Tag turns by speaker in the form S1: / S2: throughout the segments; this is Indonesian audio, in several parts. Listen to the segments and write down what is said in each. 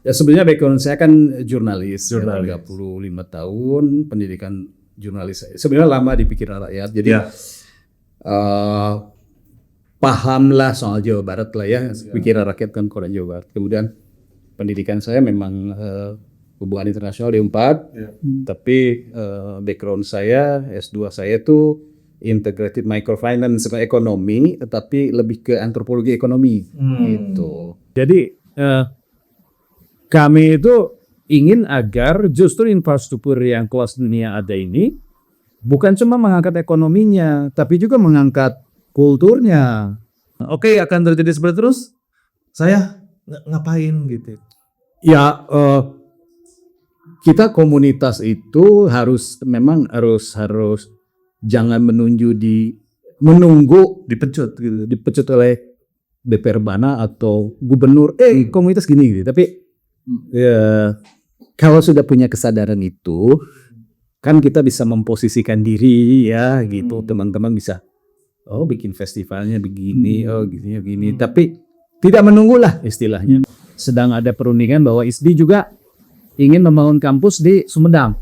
S1: Ya sebenarnya background saya kan jurnalis. 35 tahun pendidikan jurnalis. Sebenarnya lama di pikiran rakyat. Jadi pahamlah soal Jawa Barat lah ya. Pikiran rakyat kan koran Jawa Barat. Kemudian pendidikan saya memang hubungan internasional di Unpad. Tapi background saya S2 saya itu integrated microfinance ekonomi, tetapi lebih ke antropologi ekonomi gitu. Jadi kami itu ingin agar justru infrastruktur yang kelas dunia ada ini bukan cuma mengangkat ekonominya, tapi juga mengangkat kulturnya.
S2: Oke, akan terjadi seperti terus. Saya ngapain gitu?
S1: Ya, kita komunitas itu harus jangan menunggu dipecut gitu, dipecut oleh DPR Bana atau gubernur. Komunitas gini gitu. Tapi ya, kalau sudah punya kesadaran itu, kan kita bisa memposisikan diri ya gitu. Teman-teman bisa, bikin festivalnya begini, gini. Tapi tidak menunggulah istilahnya. Sedang ada perundingan bahwa ISDI juga ingin membangun kampus di Sumedang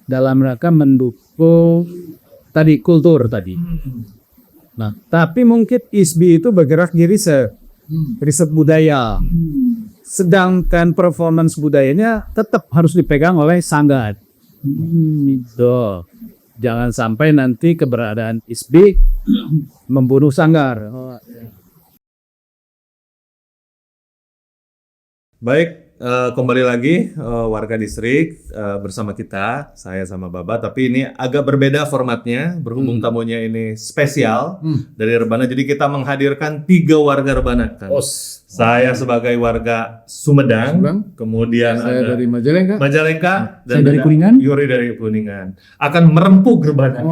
S1: dalam rangka mendukung tadi kultur tadi. Nah, tapi mungkin ISBI itu bergerak di riset budaya. Sedangkan performance budayanya tetap harus dipegang oleh Sanggar. Gitu. Jangan sampai nanti keberadaan ISBI membunuh Sanggar.
S2: Baik, kembali lagi warga distrik bersama kita, saya sama Baba. Tapi ini agak berbeda formatnya, berhubung tamunya ini spesial dari Rebana. Jadi kita menghadirkan 3 warga Rebana kan. Saya sebagai warga Sumedang, kemudian
S3: saya
S2: ada
S3: dari Majalengka,
S2: dan
S3: saya dari Kuningan,
S2: Yuri dari Kuningan. Akan merempuk Rebana.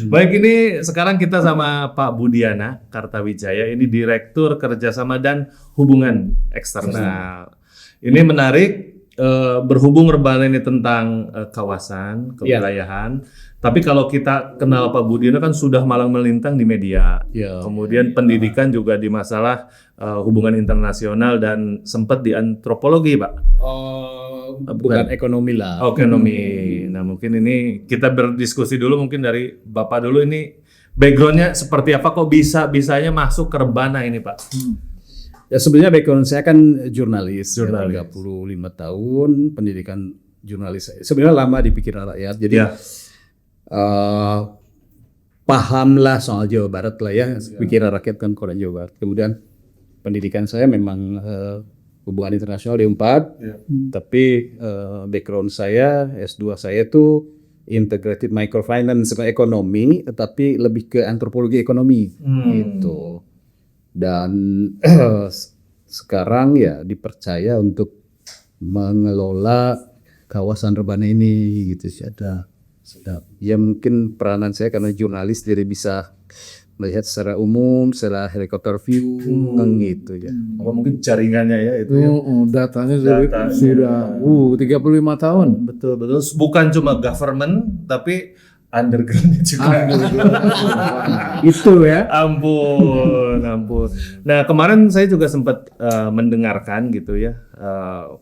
S2: Baik, ini sekarang kita sama Pak Budiana Kartawijaya, ini Direktur Kerjasama dan Hubungan Eksternal. Ini menarik, berhubung Rebana ini tentang kawasan, kewilayahan. Tapi kalau kita kenal Pak Budiana kan sudah malang melintang di media. Kemudian pendidikan juga di masalah hubungan internasional dan sempat di antropologi, Pak.
S1: Bukan ekonomi lah.
S2: Ekonomi. Nah, mungkin ini kita berdiskusi dulu, mungkin dari Bapak dulu, ini backgroundnya seperti apa, kok bisanya masuk ke Rebana ini, Pak?
S1: Ya sebenarnya background saya kan jurnalis. 35 tahun pendidikan jurnalis. Sebenarnya lama di pikiran rakyat. Jadi pahamlah soal Jawa Barat lah ya. Pikiran rakyat kan koran Jawa Barat. Kemudian pendidikan saya memang hubungan internasional di Unpad. Tapi background saya S2 saya itu integrated microfinance ekonomi, tetapi lebih ke antropologi ekonomi gitu. Dan sekarang ya dipercaya untuk mengelola kawasan Rebana ini gitu sih. Ya mungkin peranan saya karena jurnalis jadi bisa melihat secara umum, secara helikopter view gitu ya.
S2: Apa mungkin jaringannya ya itu ya?
S3: Datanya sudah 35 tahun.
S2: Betul. Bukan cuma government, tapi underground juga.
S3: Itu ya.
S2: Ampun. Nah, kemarin saya juga sempat mendengarkan gitu ya.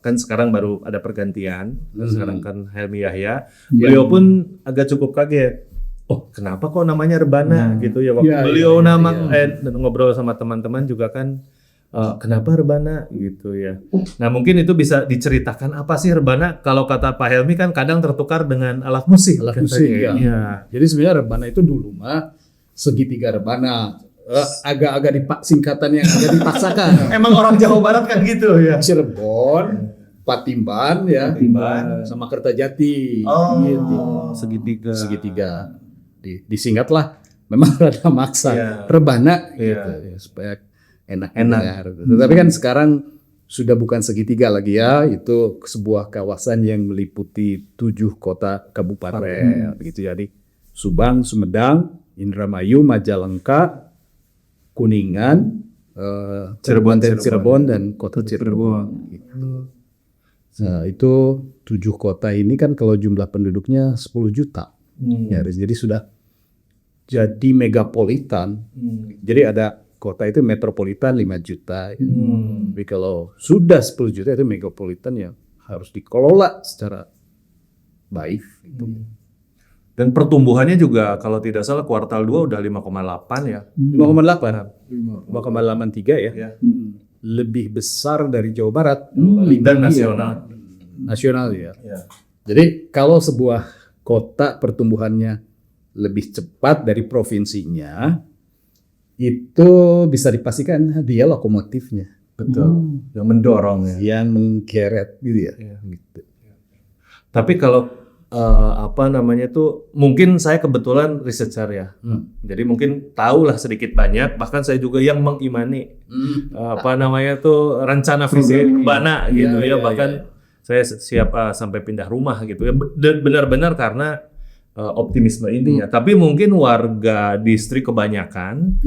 S2: Kan sekarang baru ada pergantian. Sekarang kan Helmi Yahya. Beliau pun agak cukup kaget. Kenapa kok namanya Rebana gitu ya? Waktu beliau ngobrol sama teman-teman juga kan, kenapa Rebana gitu ya. Nah, mungkin itu bisa diceritakan apa sih Rebana? Kalau kata Pak Helmi kan kadang tertukar dengan alat musik.
S1: Ya. Jadi sebenarnya Rebana itu dulu mah segitiga Rebana. Agak singkatan yang agak dipaksakan.
S2: Emang orang Jawa Barat kan gitu ya.
S1: Cirebon, Patimban ya, sama Kertajati.
S2: Gitu.
S1: Segitiga. Disingkatlah. Memang rada maksa. Rebana gitu ya, supaya enak. Tapi kan sekarang sudah bukan segitiga lagi ya, itu sebuah kawasan yang meliputi 7 kota kabupaten begitu. Jadi Subang, Sumedang, Indramayu, Majalengka, Kuningan, Cirebon dan kota Cirebon. Gitu. Nah, itu 7 kota ini kan kalau jumlah penduduknya 10 juta. Ya, jadi sudah jadi megapolitan. Jadi ada kota itu metropolitan 5 juta. Tapi kalau sudah 10 juta itu megapolitan yang harus dikelola secara baik. Gitu.
S2: Dan pertumbuhannya juga kalau tidak salah kuartal 2 udah 5,8 ya.
S1: 5,8, 5,83 ya.
S2: Ya.
S1: Lebih besar dari Jawa Barat.
S2: Dan nasional.
S1: Nasional ya.
S2: Ya.
S1: Jadi kalau sebuah kota pertumbuhannya lebih cepat dari provinsinya, itu bisa dipastikan dia lokomotifnya.
S2: Betul. Yang mendorong ya.
S1: Yang menggeret gitu ya.
S2: Iya.
S1: Gitu.
S2: Tapi kalau apa namanya tuh, mungkin saya kebetulan researcher ya. Jadi mungkin tahulah sedikit banyak. Bahkan saya juga yang mengimani apa namanya tuh rencana visi Rebana gitu ya. Bahkan saya siap sampai pindah rumah gitu ya. Dan benar-benar karena optimisme ini ya. Tapi mungkin warga distrik kebanyakan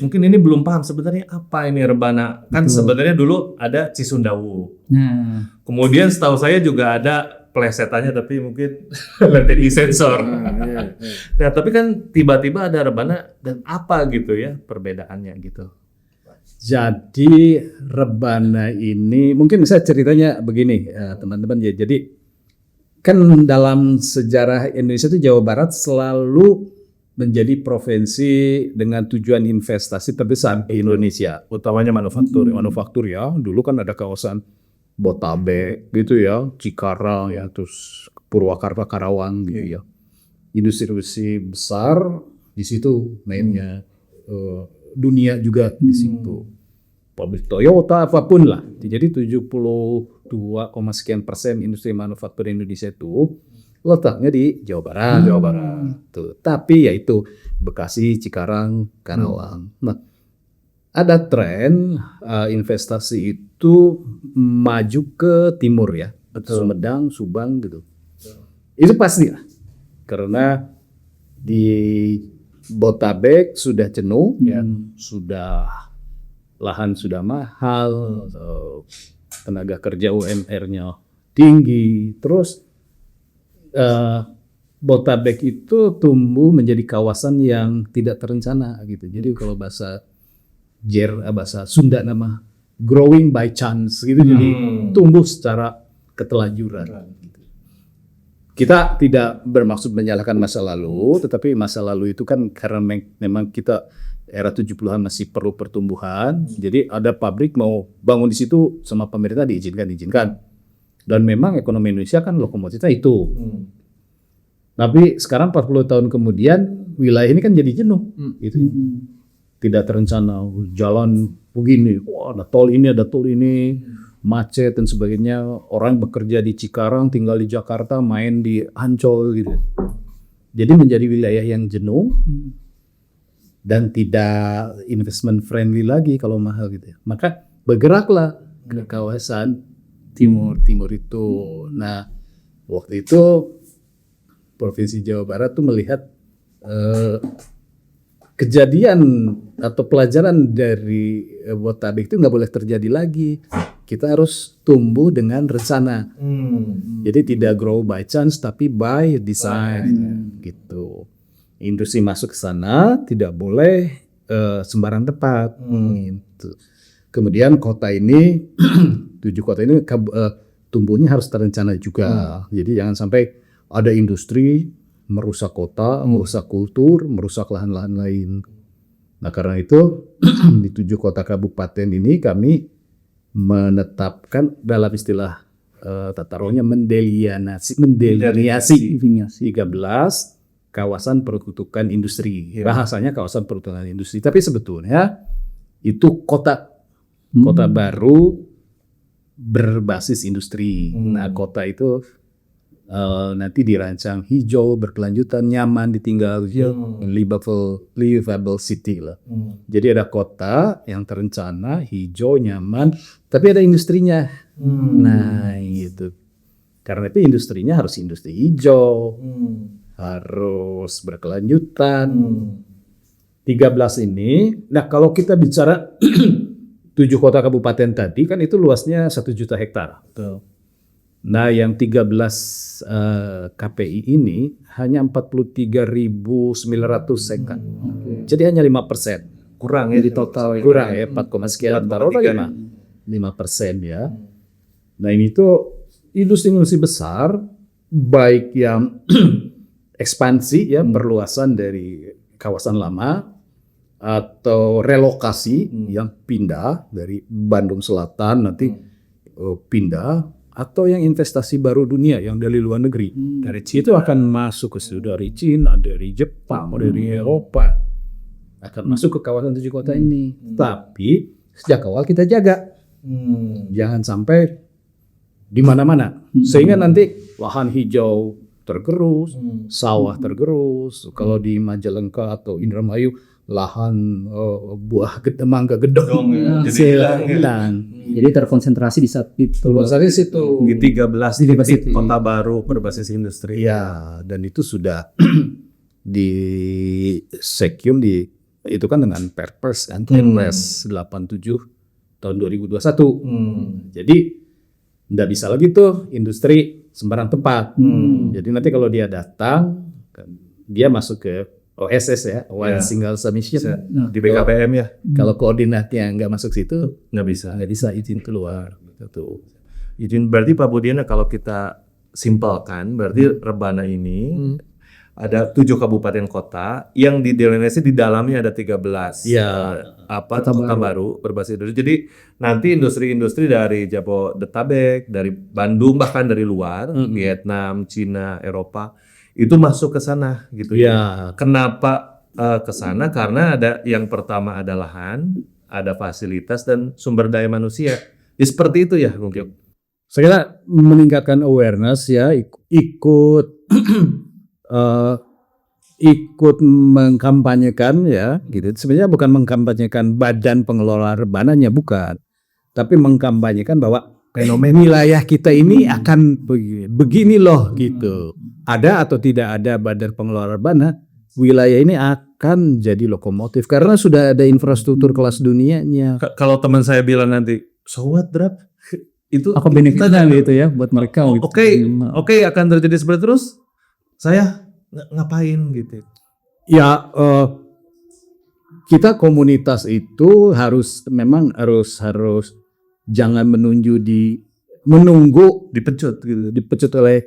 S2: mungkin ini belum paham sebenarnya apa ini Rebana. Kan sebenarnya dulu ada Cisundawu. Kemudian setahu saya juga ada plesetannya, tapi mungkin nanti di sensor. Nah, tapi kan tiba-tiba ada Rebana dan apa gitu ya perbedaannya gitu.
S1: Jadi Rebana ini mungkin saya ceritanya begini teman-teman ya. Jadi kan dalam sejarah Indonesia itu Jawa Barat selalu menjadi provinsi dengan tujuan investasi terbesar di Indonesia, utamanya manufaktur ya. Dulu kan ada kawasan Botabek gitu ya, Cikarang ya, terus Purwakarta, Karawang gitu ya. Industri besar di situ mainnya, dunia juga di situ. Pabrik Toyota apapun lah. Jadi 72,sekian% industri manufaktur Indonesia itu letaknya di Jawa Barat. Tuh. Tapi ya itu Bekasi, Cikarang, Karawang. Nah, ada tren investasi itu maju ke timur ya, Sumedang, Subang gitu. Itu pasti lah, karena di Botabek sudah jenuh, lahan sudah mahal, tenaga kerja UMR-nya tinggi, terus Botabek itu tumbuh menjadi kawasan yang tidak terencana gitu. Jadi kalau bahasa Sunda nama growing by chance gitu, jadi tumbuh secara keterlanjuran. Gitu. Kita tidak bermaksud menyalahkan masa lalu, tetapi masa lalu itu kan karena memang kita era 70-an masih perlu pertumbuhan, jadi ada pabrik mau bangun di situ sama pemerintah diizinkan. Dan memang ekonomi Indonesia kan lokomotifnya itu. Tapi sekarang 40 tahun kemudian wilayah ini kan jadi jenuh gitu. Tidak terencana, jalan begini, wah ada tol ini, macet dan sebagainya. Orang bekerja di Cikarang, tinggal di Jakarta, main di Ancol gitu. Jadi menjadi wilayah yang jenuh dan tidak investment friendly lagi kalau mahal gitu ya. Maka bergeraklah ke kawasan timur itu. Nah, waktu itu Provinsi Jawa Barat tuh melihat kejadian atau pelajaran dari Botabek itu nggak boleh terjadi lagi. Kita harus tumbuh dengan rencana. Jadi tidak grow by chance tapi by design gitu. Industri masuk ke sana tidak boleh sembarang tempat. Gitu. Kemudian kota ini 7 kota ini tumbuhnya harus terencana juga. Jadi jangan sampai ada industri merusak kota, merusak kultur, merusak lahan-lahan lain. Nah karena itu di 7 kota kabupaten ini kami menetapkan dalam istilah tata ruangnya mendelineasi 13 kawasan peruntukan industri. Bahasanya kawasan peruntukan industri, tapi sebetulnya itu kota baru berbasis industri. Nah kota itu nanti dirancang hijau, berkelanjutan, nyaman ditinggal, livable city lah. Jadi ada kota yang terencana, hijau, nyaman, tapi ada industrinya. Nah gitu. Karena itu industrinya harus industri hijau, harus berkelanjutan. 13 ini, nah kalau kita bicara 7 kota kabupaten tadi kan itu luasnya 1 juta hektar. Nah, yang 13 KPI ini hanya 43.900 hektar. Jadi hanya 5%.
S2: kurang ya.
S3: Jadi total
S1: kurang ya 4, sekian, taruhlah 5% ya. Nah ini tuh industri-industri besar baik yang ekspansi ya, perluasan dari kawasan lama atau relokasi yang pindah dari Bandung Selatan nanti pindah, atau yang investasi baru dunia yang dari luar negeri. Dari Cina itu akan masuk ke situ, dari Cina, dari Jepang, dari Eropa akan masuk ke kawasan 7 kota ini. Tapi sejak awal kita jaga, jangan sampai di mana-mana, sehingga nanti lahan hijau tergerus, sawah tergerus. Kalau di Majalengka atau Indramayu lahan buah mangga gedong hilang.
S4: Jadi terkonsentrasi di satu itu.
S1: Dari situ
S2: Di 13
S4: Di
S2: titik kota baru berbasis industri.
S1: ya, dan itu sudah di Sekium itu kan dengan Perpres kan, Perpres 87 tahun 2021. Jadi nggak bisa lagi tuh industri sembarang tempat. Jadi nanti kalau dia datang, dia masuk ke OSS ya, One Single Submission.
S2: Di BKPM ya
S1: Kalau koordinatnya nggak masuk situ,
S2: nggak bisa.
S1: nggak bisa izin keluar. Gitu.
S2: Izin berarti Pak Budiana kalau kita simpelkan berarti Rebana ini ada 7 kabupaten kota yang didelineasi di dalamnya ada 13
S1: Ya,
S2: kota baru berbasis industri. Jadi nanti industri-industri dari Jabodetabek, dari Bandung, bahkan dari luar, Vietnam, Cina, Eropa itu masuk ke sana gitu
S1: ya.
S2: Kenapa ke sana? Karena ada yang pertama ada lahan, ada fasilitas dan sumber daya manusia. Ya, seperti itu ya mungkin.
S1: Saya kira meningkatkan awareness ya, ikut ikut mengkampanyekan ya, gitu. Sebenarnya bukan mengkampanyekan badan pengelola rebananya, bukan, tapi mengkampanyekan bahwa fenomena wilayah kita ini akan begini loh gitu. Ada atau tidak ada badan pengelola rebana, wilayah ini akan jadi lokomotif karena sudah ada infrastruktur kelas dunianya.
S2: Kalau teman saya bilang nanti, so what Drap? Itu
S4: Apa benefitnya gitu ya buat mereka? Gitu.
S2: Oke, akan terjadi seperti terus. Saya ngapain gitu?
S1: Ya, kita komunitas itu memang harus jangan menunggu
S2: Dipecut gitu.
S1: dipecut oleh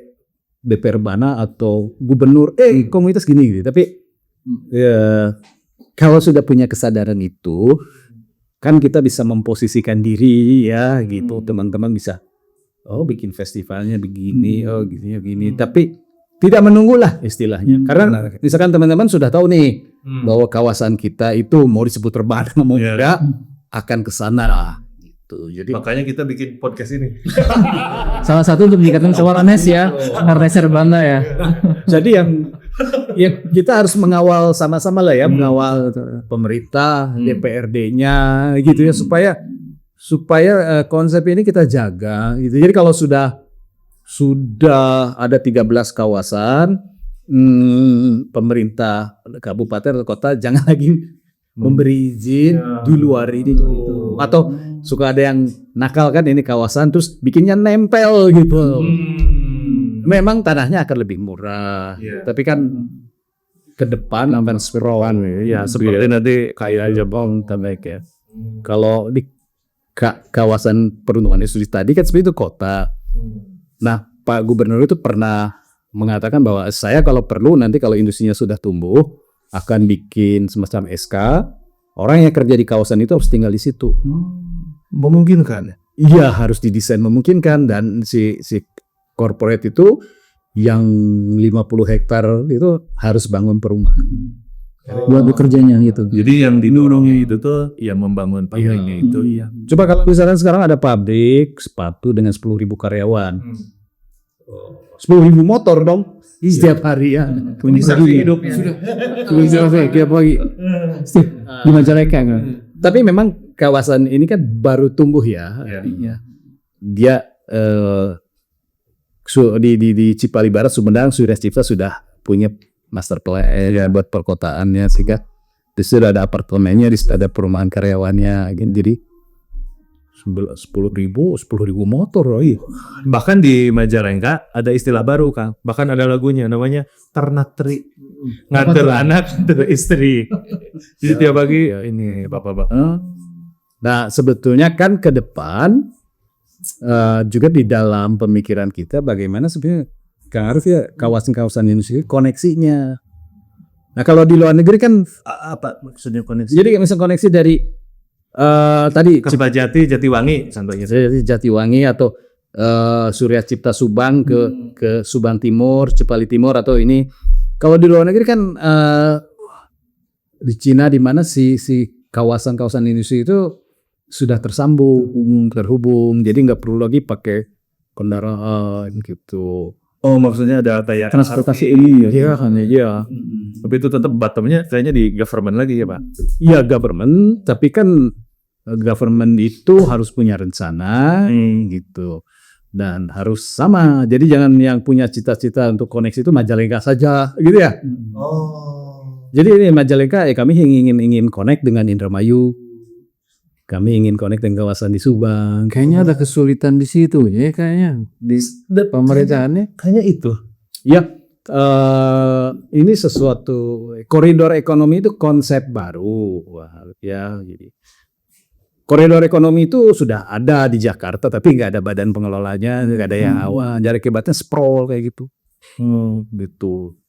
S1: DPR Bana atau gubernur komunitas gini gitu. Tapi ya, kalau sudah punya kesadaran itu kan kita bisa memposisikan diri ya gitu. Teman-teman bisa bikin festivalnya begini, gini. Tapi tidak menunggulah istilahnya. Karena misalkan teman-teman sudah tahu nih bahwa kawasan kita itu mau disebut Rebana mau enggak akan ke sana lah. Jadi
S2: Makanya kita bikin podcast ini.
S4: Salah satu untuk meningkatkan awareness ya, awareness Rebana ya.
S1: jadi yang kita harus mengawal sama-sama lah ya, mengawal pemerintah, DPRD-nya gitu ya, supaya konsep ini kita jaga gitu. Jadi kalau sudah ada 13 kawasan, pemerintah kabupaten atau kota jangan lagi memberi izin di luar ini gitu. Atau suka ada yang nakal kan, ini kawasan terus bikinnya nempel gitu. Memang tanahnya akan lebih murah, tapi kan ke depan akan spiralan ya, seperti nanti kayak Jabodetabek ya. Kalau di kawasan peruntukan industri tadi kan seperti itu kota. Nah, Pak Gubernur itu pernah mengatakan bahwa saya kalau perlu nanti kalau industrinya sudah tumbuh akan bikin semacam SK, orang yang kerja di kawasan itu harus tinggal di situ.
S2: Memungkinkan.
S1: Iya, harus didesain memungkinkan, dan si corporate itu yang 50 hektar itu harus bangun perumahan.
S4: Buat bekerjanya gitu.
S2: Jadi yang didorongnya itu tuh yang membangun pabriknya itu.
S1: Coba kalau misalnya sekarang ada pabrik sepatu dengan 10.000 karyawan. 10.000 motor dong setiap hari ya.
S2: Bisa hidup.
S3: Sudah tiap pagi.
S4: Di Majalengka kan.
S1: Tapi memang kawasan ini kan baru tumbuh ya. Artinya dia di Cipali Barat, Sumedang, Surya Cipta sudah punya master plan buat perkotaannya, sehingga di situ ada apartemennya, di situ ada perumahan karyawannya. Jadi 10.000 motor. Oh iya.
S2: Bahkan di Majalengka ada istilah baru, Kang. Bahkan ada lagunya namanya ternak teri. Ngatur anak, ngatur istri. Jadi tiap pagi ya ini bapak-bapak.
S1: Nah, sebetulnya kan ke depan juga di dalam pemikiran kita bagaimana sebenarnya Kang Arif ya kawasan-kawasan industri koneksinya. Nah, kalau di luar negeri kan
S2: Apa maksudnya koneksi?
S1: jadi misalnya koneksi dari tadi
S2: Kertajati, Jatiwangi contohnya.
S1: Jatiwangi atau Surya Cipta Subang ke Subang Timur, Cipali Timur atau ini. Kalau di luar negeri kan di Cina di mana si kawasan-kawasan industri itu sudah terhubung, jadi nggak perlu lagi pakai kendaraan gitu.
S2: Oh, maksudnya ada kayak
S3: Transportasi ini
S1: Iya kan ya.
S2: tapi itu tetap bottomnya kayaknya di government lagi ya, Pak.
S1: Iya government, tapi kan government itu harus punya rencana gitu. Dan harus sama. Jadi jangan yang punya cita-cita untuk koneksi itu Majalengka saja, gitu ya.
S2: Oh.
S1: Jadi ini Majalengka, kami ingin connect dengan Indramayu. Kami ingin connect dengan kawasan di Subang.
S3: Kayaknya ada kesulitan di situ ya kayaknya di pemerintahannya.
S2: Kayaknya itu.
S1: Ya, ini sesuatu koridor ekonomi itu konsep baru. Wah, ya, jadi koridor ekonomi itu sudah ada di Jakarta, tapi nggak ada badan pengelolanya, nggak ada yang awal. Jadi akibatnya sprawl kayak gitu. Gitu.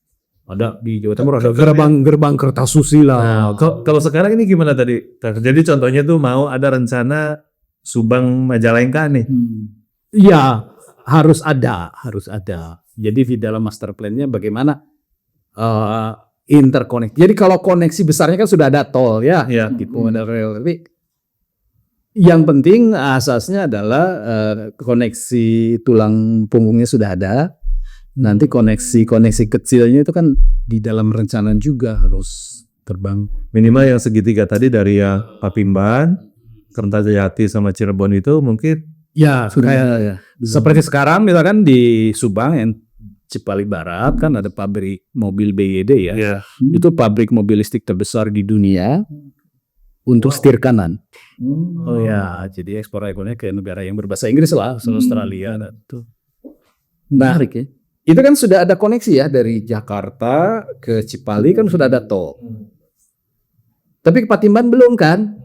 S1: Ada di Jawa Timur ada gerbang Kertasusila.
S2: Nah, kalau sekarang ini gimana tadi? Jadi contohnya tuh mau ada rencana Subang Majalengka nih.
S1: Iya, harus ada. Jadi di dalam master plan-nya bagaimana interconnect. Jadi kalau koneksi besarnya kan sudah ada tol ya, gitu ada rel. Tapi yang penting asasnya adalah koneksi tulang punggungnya sudah ada. Nanti koneksi kecilnya itu kan di dalam rencana juga harus terbang.
S2: Minimal yang segitiga tadi dari yang Papimban, Kertajati sama Cirebon itu mungkin
S1: Ya, kayak seperti sekarang misalkan di Subang yang Cipali Barat kan ada pabrik mobil BYD ya. Itu pabrik mobil listrik terbesar di dunia untuk setir kanan. Oh ya, jadi ekspor ekornya ke negara yang berbahasa Inggris lah, Australia tuh. Menarik ya. Itu kan sudah ada koneksi ya dari Jakarta ke Cipali kan sudah ada tol. Tapi ke Patimban belum kan?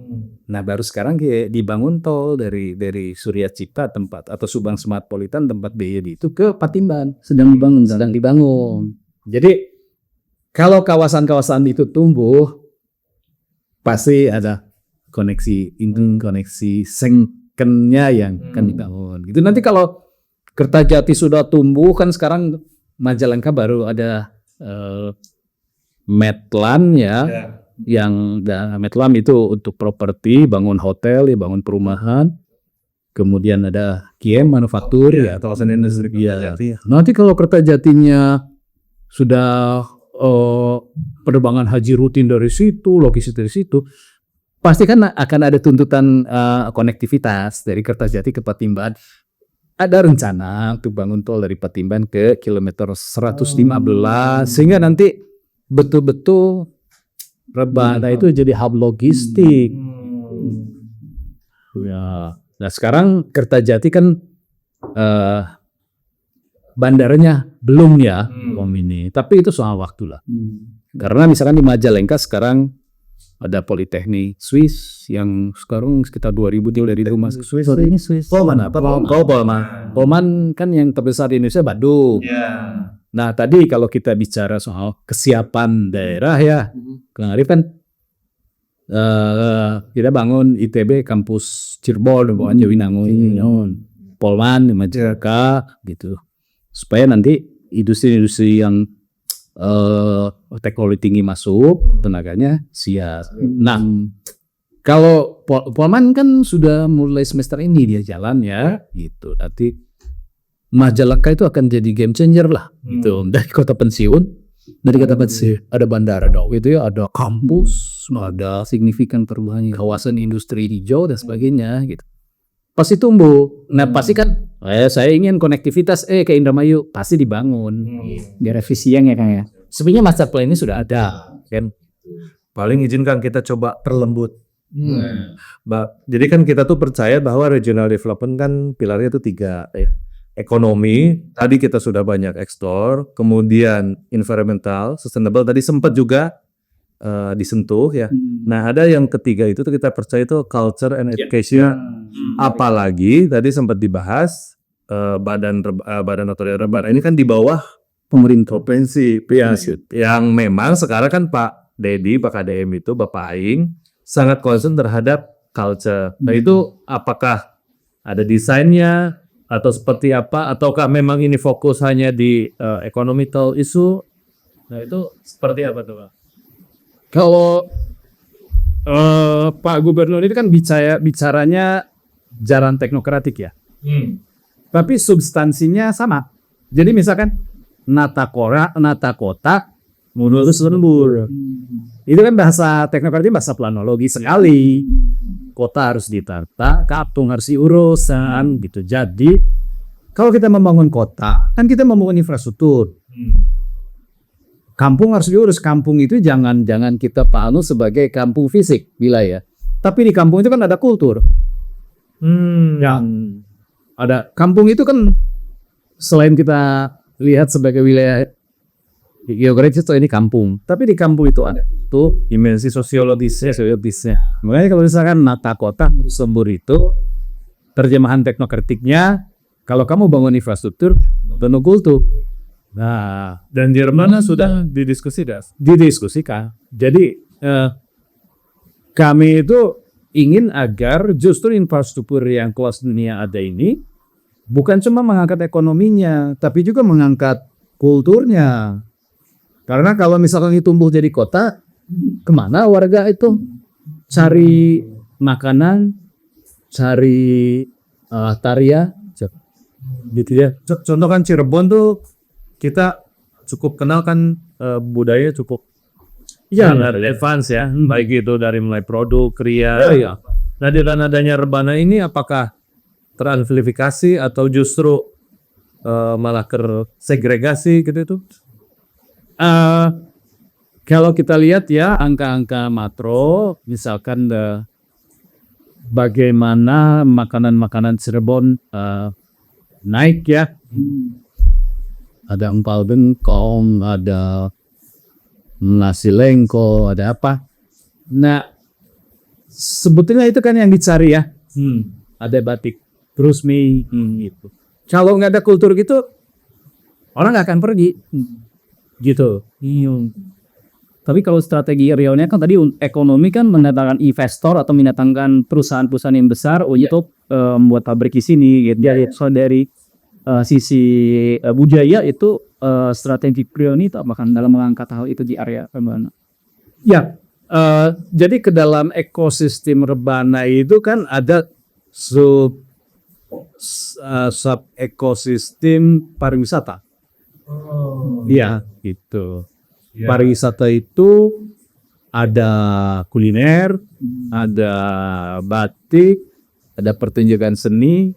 S1: Nah, baru sekarang dibangun tol dari Surya Cipta tempat atau Subang Smartpolitan tempat BYD itu ke Patimban sedang dibangun. Jadi kalau kawasan-kawasan itu tumbuh pasti ada koneksi sengkennya yang akan dibangun. Gitu. Nanti kalau Kertajati sudah tumbuh kan sekarang Majalengka baru ada Medland ya. Yang Medlam itu untuk properti, bangun hotel, ya bangun perumahan, kemudian ada Kiem manufaktur ya,
S2: kawasan industri
S1: ya. Nanti kalau Kertajatinya sudah penerbangan haji rutin dari situ, logistik dari situ, pasti kan akan ada tuntutan konektivitas dari Kertajati ke Patimban. Ada rencana untuk bangun tol dari Patimban ke kilometer 115 sehingga nanti betul-betul Rebana itu jadi hub logistik. Ya. Nah sekarang Kertajati kan bandaranya belum ya, ini. Tapi itu soal waktu lah. Karena misalkan di Majalengka sekarang ada Politeknik Swiss yang sekarang sekitar 2.000 dari rumah ke Swiss.
S4: Sorry, ini Swiss.
S1: Polman apa? Polman kan yang terbesar di Indonesia Bandung. Nah tadi kalau kita bicara soal kesiapan daerah ya, Kang Arif kan kita bangun ITB kampus Cirebon, bukan Jawinangun, Polman di Majalengka gitu, supaya nanti industri-industri yang teknologi tinggi masuk, tenaganya siap. Nah kalau Polman kan sudah mulai semester ini dia jalan ya, gitu. Nanti Majalengka itu akan jadi game changer lah, gitu. Dari kota pensiun ada bandara dong, itu ya, ada kampus, ada signifikan perubahan kawasan industri hijau dan sebagainya, gitu. Pasti tumbuh. Nah pasti kan, saya ingin konektivitas ke Indramayu, pasti dibangun.
S4: Di revisi yang ya Kang ya.
S1: Sebenarnya master plan ini sudah ada, kan?
S2: paling izinkan kita coba perlembut. Jadi kan kita tuh percaya bahwa regional development kan pilarnya itu 3 ya. Ekonomi, tadi kita sudah banyak explore, kemudian environmental, sustainable tadi sempat juga disentuh ya. Nah, ada yang ketiga itu tuh kita percaya itu culture and education. Apalagi tadi sempat dibahas badan otorita rebana ini kan di bawah
S1: Pemerintah.
S2: provinsi yang memang sekarang kan Pak Dedi, Pak KDM itu Bapak Aing sangat concern terhadap culture. Nah itu apakah ada desainnya atau seperti apa? Ataukah memang ini fokus hanya di economical issue? Nah itu seperti apa tuh Pak?
S1: Kalau Pak Gubernur itu kan bicaranya jalan teknokratik ya. Tapi substansinya sama. Jadi misalkan nata kota menurut lembur. Itu kan bahasa teknokratik, bahasa planologi sekali. Kota harus ditata, kampung harus diurusan gitu. Jadi kalau kita membangun kota, kan kita membangun infrastruktur. Kampung harus diurus. Kampung itu jangan kita pahami sebagai kampung fisik wilayah. Tapi di kampung itu kan ada kultur. Ya, ada kampung itu kan selain kita lihat sebagai wilayah geografis itu ini kampung. Tapi di kampung itu ada tuh dimensi sosiologisnya. Makanya kalau misalkan nata kota sembur itu terjemahan teknokratiknya, kalau kamu bangun infrastruktur, penuh kultur. Nah,
S2: Dan di mana sudah
S1: didiskusikan. Jadi kami itu ingin agar justru infrastruktur yang kelas dunia ada ini bukan cuma mengangkat ekonominya, tapi juga mengangkat kulturnya. Karena kalau misalkan ini tumbuh jadi kota, kemana warga itu cari makanan, cari tarian, gitu ya.
S2: Contoh kan Cirebon tuh kita cukup kenal kan budaya cukup advance ya, baik itu dari mulai produk, kriya. Nah dengan adanya rebana ini apakah teramplifikasi atau justru malah segregasi gitu itu?
S1: Kalau kita lihat ya angka-angka makro, misalkan bagaimana makanan-makanan Cirebon naik ya. Ada empal bengkong, ada nasi lengko, ada apa. Nah, sebetulnya itu kan yang dicari ya. Ada batik terus gitu. Kalau nggak ada kultur gitu, orang nggak akan pergi. Gitu.
S4: Tapi kalau strategi realnya kan tadi ekonomi kan mendatangkan investor atau mendatangkan perusahaan-perusahaan yang besar untuk membuat pabrik di sini gitu. Jadi so dari sisi budaya itu strategi prioritas bahkan dalam mengangkat hal itu di area Rebana.
S1: Ya, jadi ke dalam ekosistem Rebana itu kan ada sub ekosistem pariwisata. Iya, gitu. Pariwisata itu ada kuliner, ada batik, ada pertunjukan seni,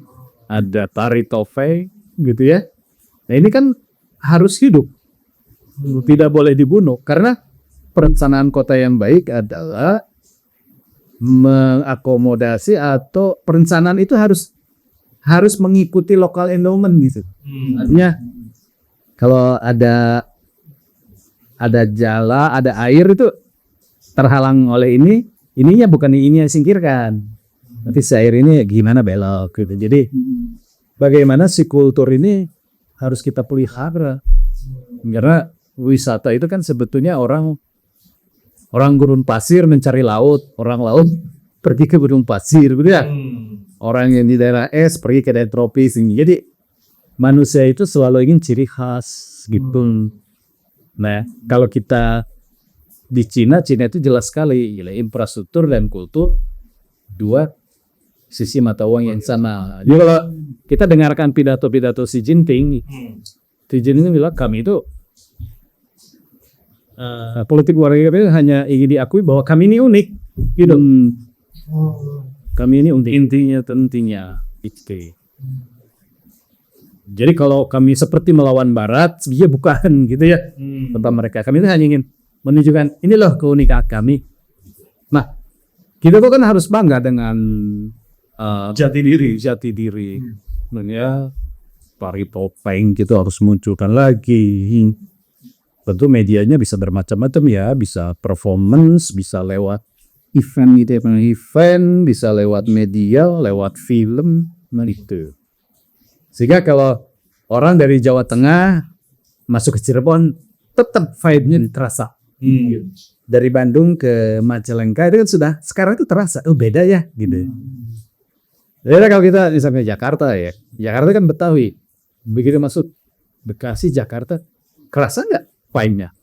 S1: ada tari topeng, gitu ya. Nah ini kan harus hidup, tidak boleh dibunuh. Karena perencanaan kota yang baik adalah mengakomodasi atau perencanaan itu harus mengikuti local endowment gitu. Artinya kalau ada jala, ada air itu terhalang oleh ininya bukan ini yang singkirkan. Nanti si air ini gimana belok gitu. Jadi bagaimana si kultur ini harus kita pelihara. Karena wisata itu kan sebetulnya orang gurun pasir mencari laut, orang laut pergi ke gunung pasir, gitu ya. Orang yang di daerah es pergi ke daerah tropis. Jadi manusia itu selalu ingin ciri khas gitu. Nah, kalau kita di Cina itu jelas sekali infrastruktur dan kultur dua sisi mata uang yang sama. Jadi kalau kita dengarkan pidato Xi Jinping bilang kami itu politik luar negeri hanya ingin diakui bahwa kami ini unik, gitu. Kami ini unik. Intinya itu. Jadi kalau kami seperti melawan Barat, dia bukan gitu ya tentang mereka. Kami itu hanya ingin menunjukkan ini loh keunikan kami. Nah, kita tuh kan harus bangga dengan
S2: Jati diri.
S1: Dan ya tari topeng gitu harus munculkan lagi. Tentu medianya bisa bermacam-macam ya, bisa performance, bisa lewat event gitu ya, event, bisa lewat media, lewat film, itu. Sehingga kalau orang dari Jawa Tengah masuk ke Cirebon, tetap vibe-nya terasa. Dari Bandung ke Majalengka itu kan sudah sekarang itu terasa, beda ya gitu. Beda kalau kita misalnya Jakarta ya, Jakarta kan Betawi, begitu masuk Bekasi, Jakarta, kerasa nggak vibe-nya?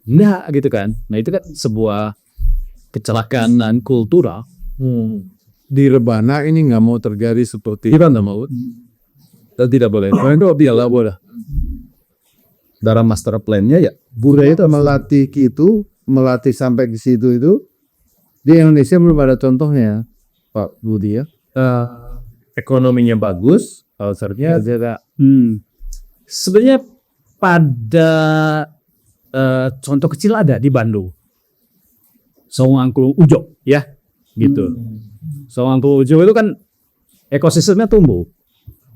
S1: Nggak gitu kan. Nah itu kan sebuah kecelakaan kultural.
S3: Di Rebana ini nggak mau terjadi seperti kita nggak mau. Dan tidak boleh. Karena itu biarlah boleh.
S1: Dalam master plan-nya ya
S3: Budaya itu melatih sampai ke situ itu di Indonesia belum ada contohnya, Pak Budi ya.
S1: ekonominya bagus, culture-nya sebenarnya pada contoh kecil ada di Bandung. Songangklung Ujo ya gitu. Songangklung Ujo itu kan ekosistemnya tumbuh.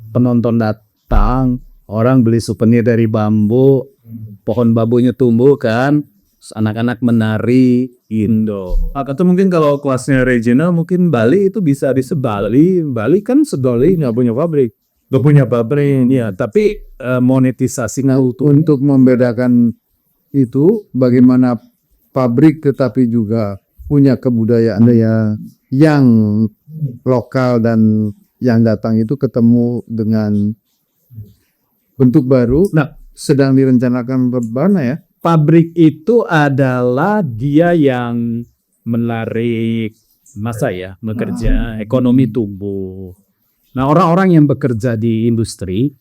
S1: Penonton datang, orang beli souvenir dari bambu, pohon bambunya tumbuh kan, anak-anak menari Indo.
S2: Atau mungkin kalau kelasnya regional mungkin Bali itu bisa disebali.
S3: Bali kan sedoli nggak punya pabrik.
S2: Gak punya pabrik.
S1: Ya, tapi monetisasinya
S3: Untuk membedakan itu bagaimana pabrik tetapi juga punya kebudayaan yang lokal dan yang datang itu ketemu dengan bentuk baru.
S1: Nah,
S3: sedang direncanakan Rebana ya.
S1: pabrik itu adalah dia yang menarik masa ya bekerja, ekonomi tumbuh. Nah, orang-orang yang bekerja di industri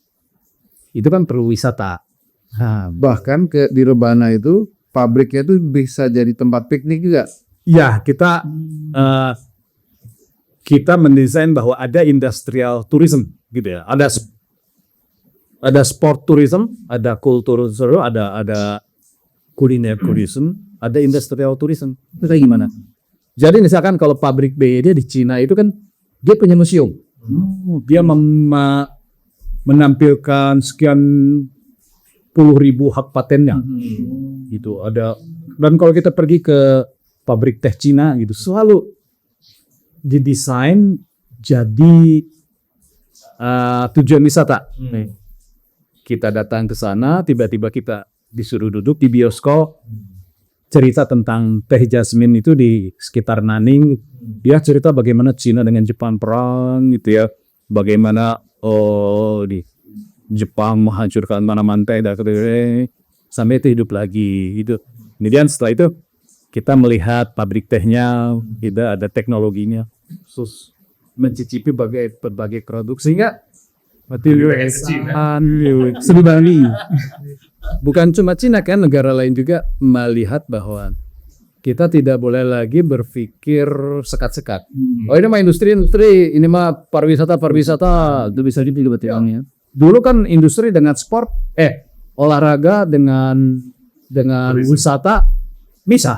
S1: itu kan perlu wisata.
S3: Bahkan di Rebana itu pabriknya itu bisa jadi tempat piknik juga.
S1: Ya, kita mendesain bahwa ada industrial tourism gitu ya. Ada sport tourism, ada kultur tourism, ada kuliner tourism, ada industrial tourism. Itu kayak gimana? Jadi misalkan kalau pabrik B dia di Cina itu kan dia punya museum. Dia menampilkan sekian puluh ribu hak patennya. Gitu ada. Dan kalau kita pergi ke pabrik teh Cina gitu, selalu didesain jadi tujuan wisata. Kita datang ke sana, tiba-tiba kita disuruh duduk di bioskop, cerita tentang teh jasmine itu di sekitar Nanning. Dia cerita bagaimana Cina dengan Jepang perang gitu ya, bagaimana di Jepang menghancurkan tanaman teh sampai itu hidup lagi gitu. Kemudian setelah itu kita melihat pabrik tehnya, kita ada teknologinya, terus mencicipi berbagai produk sehingga Bali. Bukan cuma Cina kan, negara lain juga melihat bahwa kita tidak boleh lagi berpikir sekat-sekat. Oh ini mah industri, ini mah pariwisata, itu bisa dibilang ya. Dulu kan industri dengan sport, olahraga dengan wisata misah.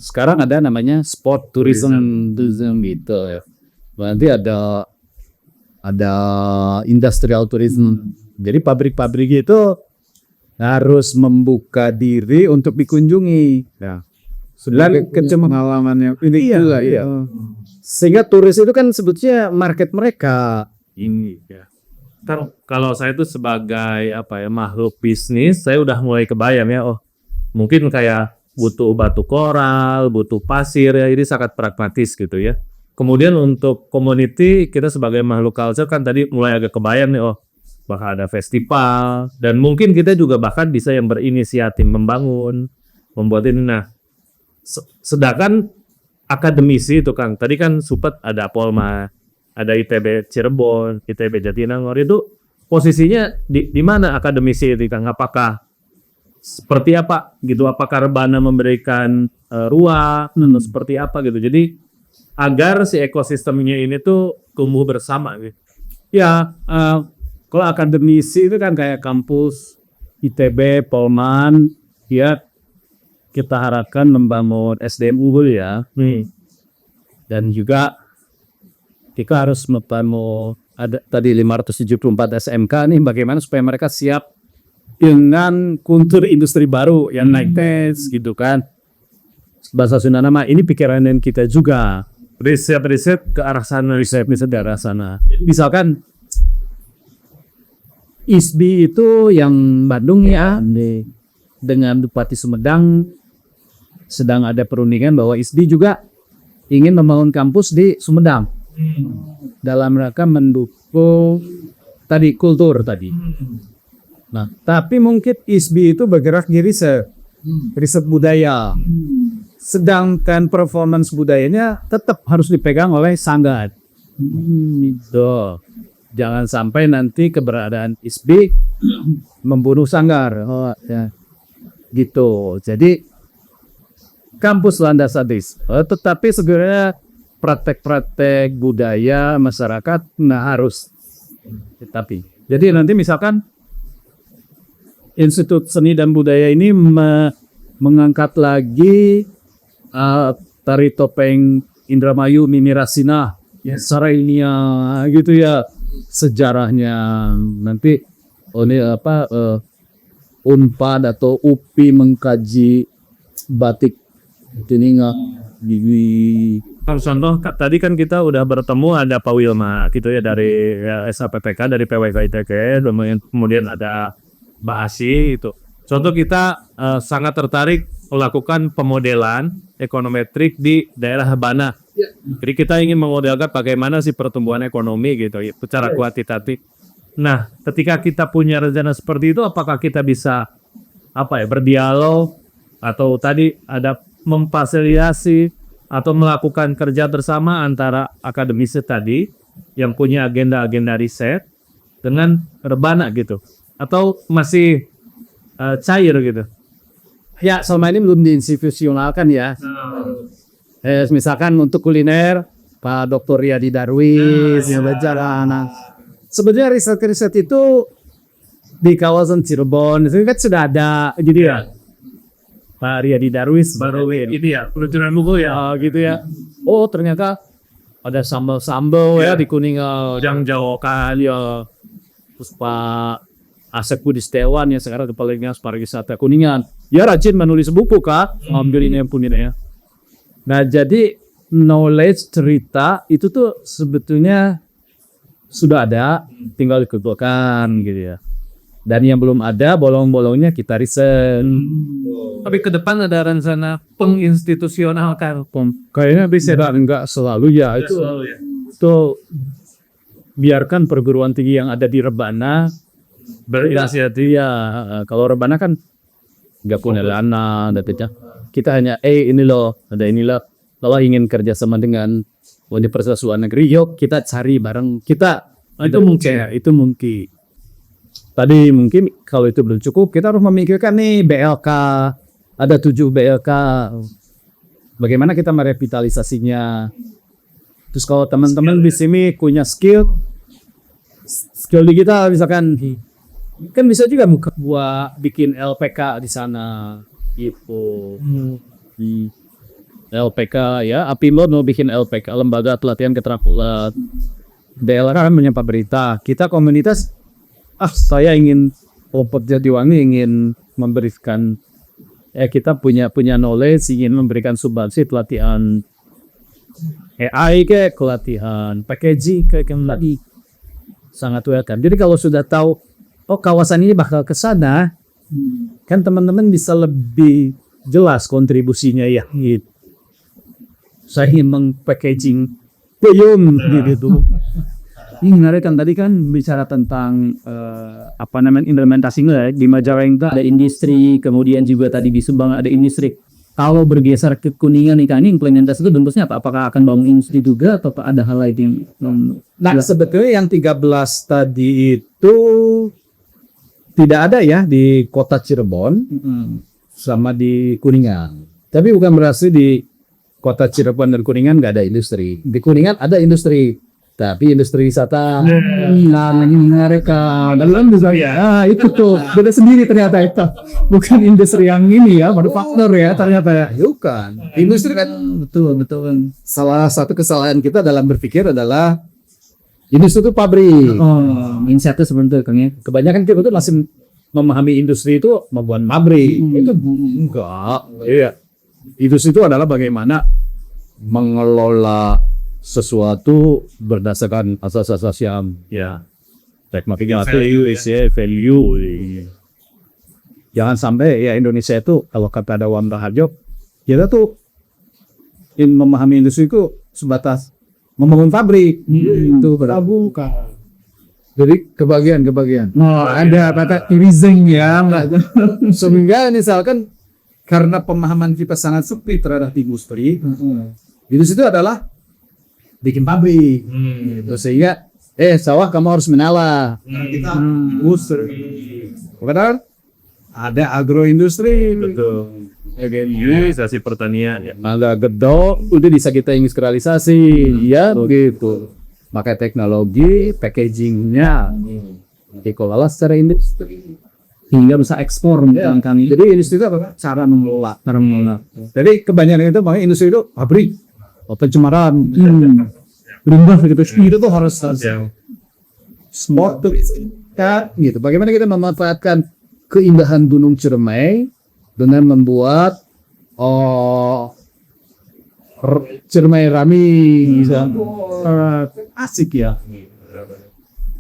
S1: Sekarang ada namanya sport tourism gitu ya. Berarti ada industrial tourism. Jadi pabrik-pabrik itu harus membuka diri untuk dikunjungi. Ya.
S3: Dan pengalamannya ini juga ya.
S1: Sehingga turis itu kan sebetulnya market mereka.
S2: Ini ya. Kalau saya itu sebagai makhluk bisnis, saya udah mulai kebayang ya. Oh, mungkin kayak butuh batu koral, butuh pasir ya. Ini sangat pragmatis gitu ya. Kemudian untuk community, kita sebagai makhluk culture kan tadi mulai agak kebayang nih, bakal ada festival, dan mungkin kita juga bahkan bisa yang berinisiatif membuat ini. Nah, sedangkan akademisi itu Kang, tadi kan Supet ada Polma, ada ITB Cirebon, ITB Jatinangor, itu posisinya di mana akademisi itu Kang? Apakah seperti apa gitu? Apakah Rebana memberikan ruang atau seperti apa gitu? Jadi agar si ekosistemnya ini tuh tumbuh bersama gitu.
S1: Ya, kalau akademisi itu kan kayak kampus ITB, Polman, ya kita harapkan membangun SDM unggul ya.
S4: Dan juga kita harus mau ada tadi 574 SMK nih, bagaimana supaya mereka siap dengan kultur industri baru yang naik tes gitu kan. Bahasa Sunda nama ini pikiran kita juga.
S2: Riset ke arah sana.
S4: Riset ke arah sana. Misalkan ISBI itu yang Bandung ya, dengan Bupati Sumedang sedang ada perundingan bahwa ISBI juga ingin membangun kampus di Sumedang dalam rangka mendukung tadi kultur tadi. Nah, tapi mungkin ISBI itu bergerak di riset budaya. Sedangkan performance budayanya tetap harus dipegang oleh Sanggar. Gitu. Jangan sampai nanti keberadaan ISBI membunuh Sanggar. Oh, ya. Gitu. Jadi kampus landasan tetapi sebenarnya praktek-praktek budaya masyarakat harus. Tapi jadi nanti misalkan Institut Seni dan Budaya ini mengangkat lagi tari topeng Indramayu Mimi Rasina, secara ilmiah gitu ya, sejarahnya. Nanti Unpad atau UPI mengkaji batik Teninga di
S2: Contoh tadi kan kita udah bertemu ada Pak Wilma gitu ya dari SAPPK, dari PWK-ITK, kemudian ada Bahasi itu. Contoh kita sangat tertarik melakukan pemodelan ekonometrik di daerah Bana. Jadi kita ingin memodelkan bagaimana sih pertumbuhan ekonomi gitu ya, secara kuantitatif. Nah, ketika kita punya rencana seperti itu, apakah kita bisa berdialog atau tadi ada memfasilitasi atau melakukan kerja bersama antara akademisi tadi yang punya agenda-agenda riset dengan Rebana gitu? Atau masih cair gitu?
S4: Ya, selama ini belum diinstitusionalkan ya. Misalkan untuk kuliner, Pak Dr. Riyadi Darwis yang bicara. Sebenarnya riset-riset itu di kawasan Cirebon itu kan sudah ada gitu ya. Pak Riyadi Darwis baru
S2: ini ya, peluncuran buku ya.
S4: Gitu ya. Oh, ternyata ada sambal-sambal ya di Kuningan.
S2: Jangkauan
S4: ya. Terus Pak Asep Budi Setiawan yang sekarang kepala dinas pariwisata Kuningan, ya rajin menulis buku kak, ambil ini yang punya ya. Nah jadi knowledge cerita itu tuh sebetulnya sudah ada, tinggal dikumpulkan gitu ya. Dan yang belum ada bolong-bolongnya kita riset.
S2: Tapi ke depan ada rencana penginstitusionalkan.
S4: Kayaknya bisa enggak selalu ya itu. Itu biarkan perguruan tinggi yang ada di Rebana berinisiatif ya. Kalau Rebana kan nggak punya dana, kita hanya ini loh, ada ini loh. Kalau ingin kerjasama dengan Universitas Luar Negeri, yuk kita cari bareng kita. Itu mungkin ya, itu mungkin. Tadi mungkin kalau itu belum cukup, kita harus memikirkan nih BLK, ada 7 BLK. Bagaimana kita merevitalisasinya? Terus kalau teman-teman di sini punya skill digital misalkan, kan bisa juga buat bikin LPK di sana gitu. Di LPK ya, Apindo mau bikin LPK, Lembaga Pelatihan Keterampilan. DLK kan menyapa berita. Kita komunitas, saya ingin Jatiwangi ingin memberikan, kita punya knowledge, ingin memberikan sumbangsi pelatihan AI pelatihan packaging lagi. Sangat welcome. Jadi kalau sudah tahu kawasan ini bakal ke sana, kan teman-teman bisa lebih jelas kontribusinya ya gitu. Saya ingin meng-packaging peyum gitu. Ini menarik kan, tadi kan bicara tentang implementasinya di Majalengka ada industri, kemudian juga tadi di Subang ada industri. Kalau bergeser ke Kuningan nih kan, ini implementasi itu bentuknya apa? Apakah akan bangun industri juga atau ada hal lain yang
S1: sebetulnya yang 13 tadi itu tidak ada ya di kota Cirebon sama di Kuningan. Tapi bukan berarti di kota Cirebon dan Kuningan nggak ada industri. Di Kuningan ada industri. Tapi industri wisata
S4: Nah, ini menarik dalam bisa ya. Itu tuh beda sendiri ternyata itu. Bukan industri yang ini ya, manufaktur ya ternyata ya.
S1: bukan. Industri kan
S4: Betul, betul.
S1: salah satu kesalahan kita dalam berpikir adalah industri itu pabrik.
S4: Oh, mindsetnya seperti itu Kang ya.
S1: Kebanyakan kita tuh masih memahami industri itu membuat pabrik. Itu enggak. Iya. Industri itu adalah bagaimana mengelola sesuatu berdasarkan asas-asas yang ya teknologinya value. Jangan sampai ya Indonesia itu kalau kata ada Wan Raharjo, kita tuh memahami industri itu sebatas membangun pabrik. Itu
S3: Bukan. Jadi kebagian.
S4: Oh, ada kata tourism ya.
S1: Sehingga misalkan karena pemahaman kita sangat sempit terhadap industri, industri itu adalah bikin pabrik. Gitu. Sehingga sawah kamu harus menala. Kita industri. Padahal ada agroindustri.
S2: Betul. Hilirisasi pertanian ya.
S1: Ada gedok, udah bisa kita industrialisasi, ya begitu. Pakai teknologi, packagingnya dikelola secara industri.
S4: Hingga bisa ekspor misalkan Kang.
S1: Jadi industri itu apa? Cara mengelola. Jadi kebanyakan itu makanya industri itu pabrik, pencemaran,
S4: Berubah gitu.
S1: itu tuh harus sport tuh ya, gitu. Bagaimana kita memanfaatkan keindahan Gunung Ciremai dengan membuat Ciremai Rami asik ya.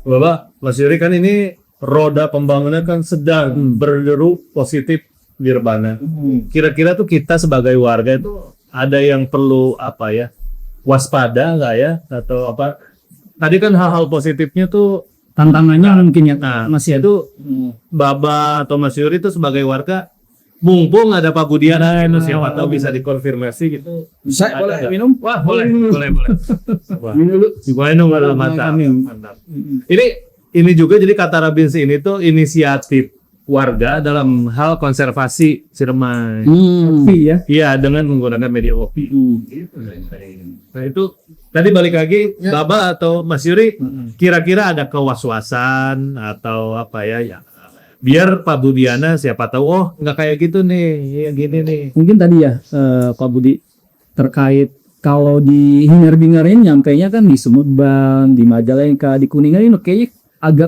S2: Bapak, Mas Yuri kan ini roda pembangunan kan sedang berderu positif di Rebana. Kira-kira tuh kita sebagai warga itu ada yang perlu apa ya? Waspada nggak ya? Atau apa? Tadi kan hal-hal positifnya tuh
S4: Tantangannya mungkin ya
S2: masih itu Baba atau Mas Yuri itu sebagai warga mumpung ada Pak Budiana itu siapa tahu bisa dikonfirmasi gitu.
S1: Saya boleh
S2: Ada.
S1: minum?
S2: Wah, boleh. Wah. Minum dulu. Mantap. Ini juga jadi kata Rabins ini tuh inisiatif warga dalam hal konservasi Ciremai.
S4: ya.
S2: Iya, dengan menggunakan media kopi. Nah itu tadi balik lagi, Baba atau Mas Yuri, kira-kira ada kewaswasan atau apa ya? Biar Pak Budiana siapa tahu, nggak kayak gitu nih, yang gini nih.
S4: Mungkin tadi ya Pak Budi terkait kalau di hingar-bingarin nyampainya kan di Sumedang, di Majalengka, di Kuningan ini kayaknya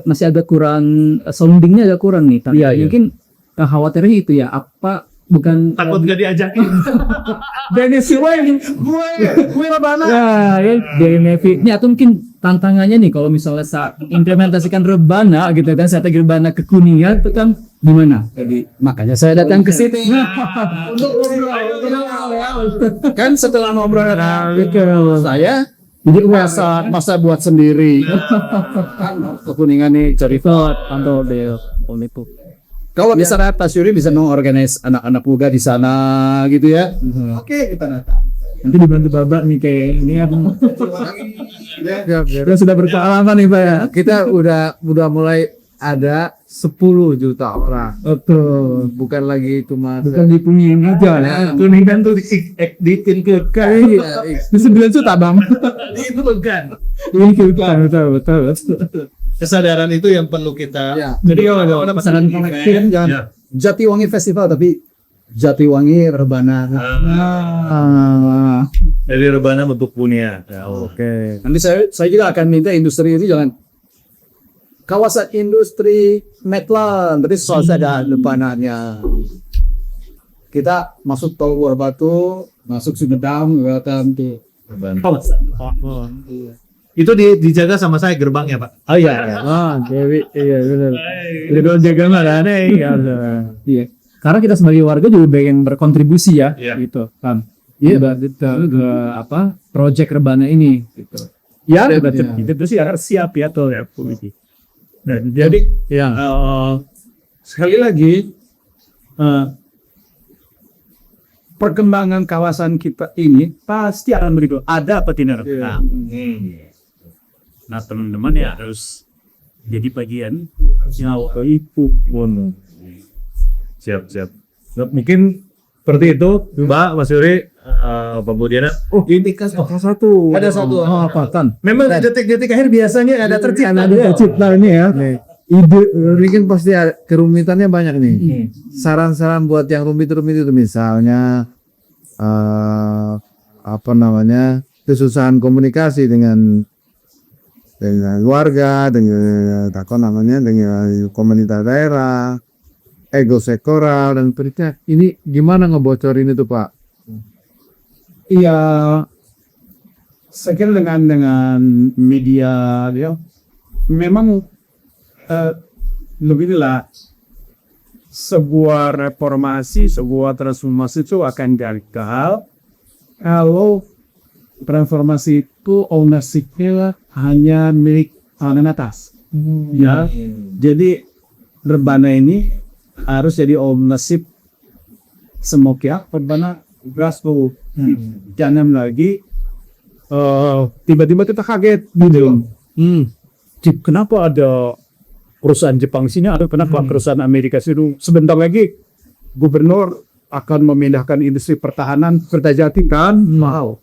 S4: masih agak kurang soundingnya agak kurang nih. Tapi mungkin khawatirnya itu ya apa bukan
S2: Takut gak diajakin.
S4: Dennis gue Rebana. Ya, dari Nevi. Ini atau mungkin tantangannya nih kalau misalnya saat implementasikan Rebana gitu kan, strategi Rebana ke Kuningan itu kan gimana? Jadi
S1: Makanya saya datang ke sini. Untuk kan setelah ngobrol saya jadi masa buat sendiri. Ke Kuningan nih cerita
S4: kantor deh itu.
S1: kalau misalnya Pak Yuri bisa mengorganize anak-anak muda di sana gitu ya. Oke, kita datang.
S4: Nanti dibantu Babak nih kayak ini ya. Kita sudah berpengalaman nih Pak ya.
S3: Kita udah mulai ada 10 juta orang.
S4: Betul.
S3: Bukan lagi cuma
S4: Bukan di Kuningan aja ya. Kuningan tuh diikin ke kayak di 9 juta Bang.
S2: Itu bukan.
S4: Ini kita betul.
S2: Kesadaran itu yang perlu kita.
S3: Ya.
S4: Jadi kalau ada pesanan kolektif jangan
S2: Ya.
S1: Jatiwangi Festival tapi Jatiwangi Rebana.
S2: Dari Rebana bentuk punya. Ya,
S4: Oke.
S1: Nanti saya juga akan minta industri itu jangan kawasan industri Metlan, tadi soal saya ada depanannya. Kita masuk Tol Buah Batu, masuk Sumedang, kelihatan tuh.
S2: Itu dijaga sama saya gerbangnya, Pak.
S1: Oh iya,
S4: Dewi, iya benar. Udah jaga mana nih? Iya. Karena kita sebagai warga juga pengen berkontribusi ya,
S2: Iya.
S4: gitu kan. Iya, ke apa? Project Rebana ini, gitu.
S1: ya,
S4: Kita terus ya harus siap ya tuh ya, Pumiki. Nah, jadi
S1: ya.
S4: sekali lagi
S1: Perkembangan kawasan kita ini pasti akan begitu. Ada apa tidak?
S4: Nah teman-teman ya harus jadi bagian nyawa itu.
S2: Siap. Nah, mungkin seperti itu, Mbak, Mas Yuri. Pak Budiana. Oh, ini kan
S3: Satu.
S2: ada satu.
S3: apa kan?
S2: Memang di detik-detik akhir biasanya ada tercipta.
S3: Ada tercipta ini ya. Ide ini kan pasti kerumitannya banyak nih. Saran-saran buat yang rumit-rumit itu misalnya apa namanya kesusahan komunikasi dengan warga, dengan dengan komunitas daerah, ego sektoral dan berikutnya. Ini gimana ngebocorin itu Pak?
S5: Iya, saya kira dengan media ya, memang beginilah sebuah reformasi, sebuah transformasi itu akan gagal kalau transformasi itu ownership-nya hanya milik orang atas. Ya, jadi Rebana ini harus jadi ownership semua pihak. Rebana grassroots. Jangan lagi tiba-tiba kita kaget gitu.
S4: Cip, kenapa ada perusahaan Jepang sini, ada kenapa perusahaan Amerika sini?
S5: Sebentar lagi gubernur akan memindahkan industri pertahanan Kertajati kan mau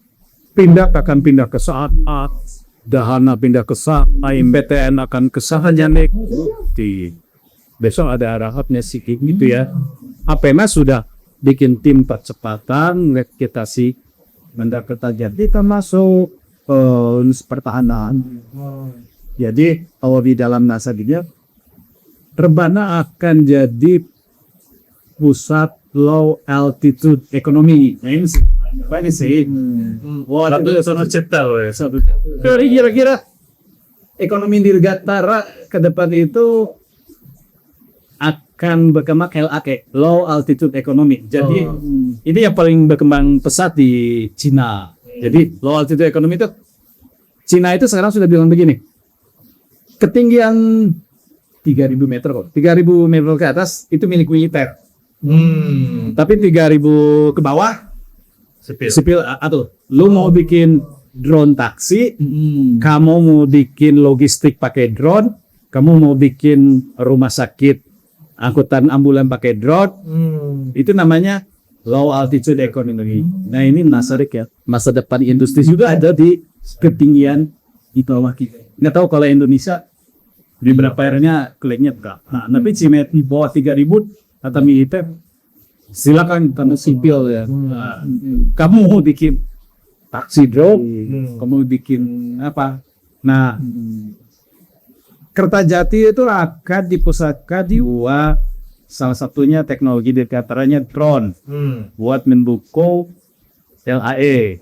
S5: akan pindah ke saat Dahana pindah ke saat BTN akan ke Sahajanek di besok ada arahannya sih gitu ya. APMS sudah bikin tim percepatan kita sih mendak Kertajati kita masuk pertahanan. Jadi kalau di dalam nasabnya Rebana akan jadi pusat low altitude economy. Nah, ini sih, apa ini sih? Wah,
S2: Satu sono cipta, wes.
S5: kira-kira ekonomi Dirgantara ke depan itu akan berkembang LAK, low altitude economy. Jadi ini yang paling berkembang pesat di Cina. Jadi low altitude economy itu Cina itu sekarang sudah bilang begini. Ketinggian 3.000 meter kok. 3.000 meter ke atas itu milik militer. Tapi 3.000 ke bawah sipil atau lu mau bikin drone taksi, kamu mau bikin logistik pakai drone, kamu mau bikin rumah sakit angkutan ambulan pakai drone, itu namanya low altitude economy. Nah ini menarik ya, masa depan industri juga ada di ketinggian di bawah kita. Nggak tahu kalau Indonesia di berapa airnya klaimnya berapa. Nah, tapi Cina di bawah 3.000 atau militer silakan tanah sipil ya. Nah, kamu mau bikin taksi drone, kamu bikin apa? Nah, Kertajati itu akan dipusatkan di salah satunya teknologi diantaranya drone buat mendukung LAE.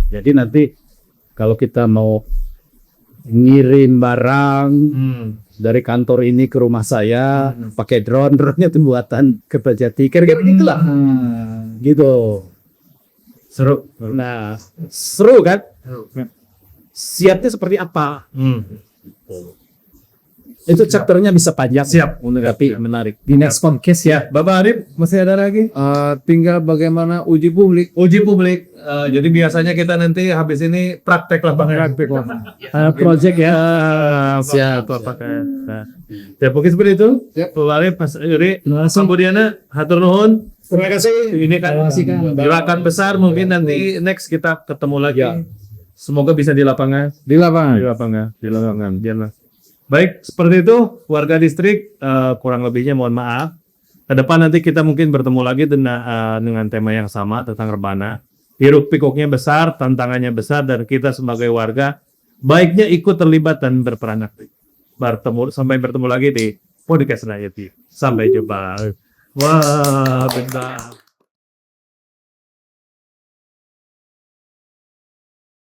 S5: Jadi nanti kalau kita mau ngirim barang dari kantor ini ke rumah saya pakai drone-nya itu buatan Kertajati. Kira-kira begitulah. Gitu.
S2: Seru.
S5: Nah, seru kan? Siapnya seperti apa? Itu chapternya bisa panjang.
S2: Siap.
S5: Tapi menarik. Di next podcast ya.
S2: Bapak Arif, masih ada lagi?
S3: Tinggal bagaimana uji publik.
S2: Uji publik. Jadi biasanya kita nanti habis ini praktek lah Bang. Praktek lah.
S5: Project ya.
S2: Siap. Ya mungkin seperti itu. Pak Arif, Mas Yuri, Pak Budiana, hatur nuhun.
S5: Terima kasih.
S2: Ini kan gerakan besar, mungkin nanti next kita ketemu lagi. Semoga bisa di lapangan.
S3: Di lapangan.
S2: Di lapangan. Biarlah. Baik, seperti itu warga distrik, kurang lebihnya mohon maaf. Ke depan nanti kita mungkin bertemu lagi dengan tema yang sama tentang Rebana. Hiruk pikuknya besar, tantangannya besar, dan kita sebagai warga baiknya ikut terlibat dan berperan aktif. Sampai bertemu lagi di podcast Rakyat TV. Sampai jumpa. Wah, bentar.